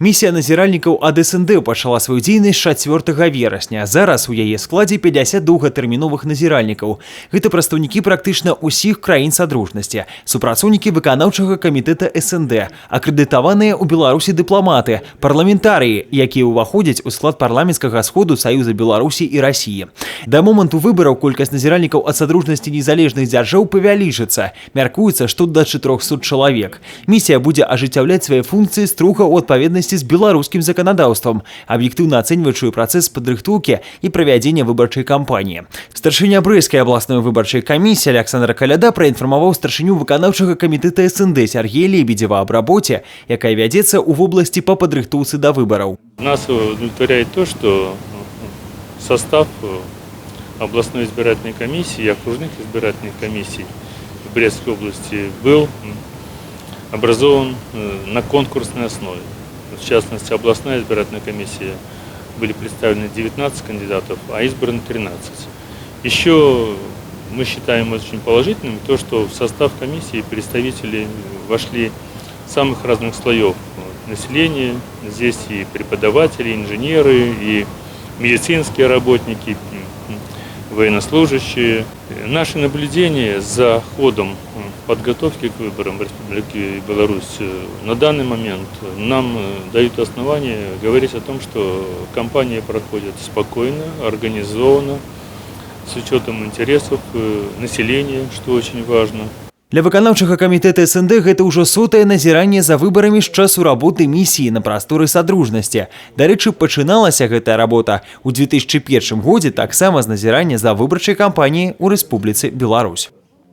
Місія назіральнікаў ад СНД пачала сваю дзейнасць 4 верасня. Зараз у яе складзе 50 доўгатэрміновых назіральнікаў. Гэта прадстаўнікі практычна ўсіх краін садружнасці, супрацоўнікі выканаўчага камітэта СНД, акрэдытаваныя ў Беларусі дыпламаты, парламентарыі, якія ўваходзяць у склад парламенцкага сходу Саюза Беларусі і Расіі. Да моманту выбараў колькасць назіральнікаў ад садружнасці незалежных дзяржаў павялічыцца. Мяркуецца, што да 400 чалавек. Місія будзе ажыццяўляць свае функцыі строга ў адпаведнасці з беларускім заканадаўствам, аб'ектыўна ацэньваючы працэс падрыхтоўкі і правядзення выбарчай кампаніі. Старшыня Брэсцкай абласной выбарчай камісіі Александр Каляда праінфармаваў старшыню выканаўчага камітэта СНД Сергея Лебедева аб рабоце, якая вядзецца ў вобласці па падрыхтоўцы да выбараў. Нас удовлетворяет то, что состав областной избирательной комиссии и окружных избирательных комиссий в Брестской области был образован на конкурсной основе. В частности, областная избирательная комиссия были представлены 19 кандидатов, а избраны 13. Еще мы считаем очень положительным то, что в состав комиссии представители вошли самых разных слоев населения. Здесь и преподаватели, и инженеры, и медицинские работники, военнослужащие. Наши наблюдения за ходом подготовки к выборам в Республике Беларусь на данный момент нам дают основания говорить о том, что кампания проходит спокойно, организованно, с учетом интересов населения, что очень важно. Для выканаўчага камітэта СНД гэта ўжо 100-е назіранне за выбарамі з часу работы місіі на прасторы садружнасці. Дарэчы, пачыналася гэтая работа ў 2001 годзе таксама з назірання за выбарчай кампаніяй у Рэспубліцы Беларусь.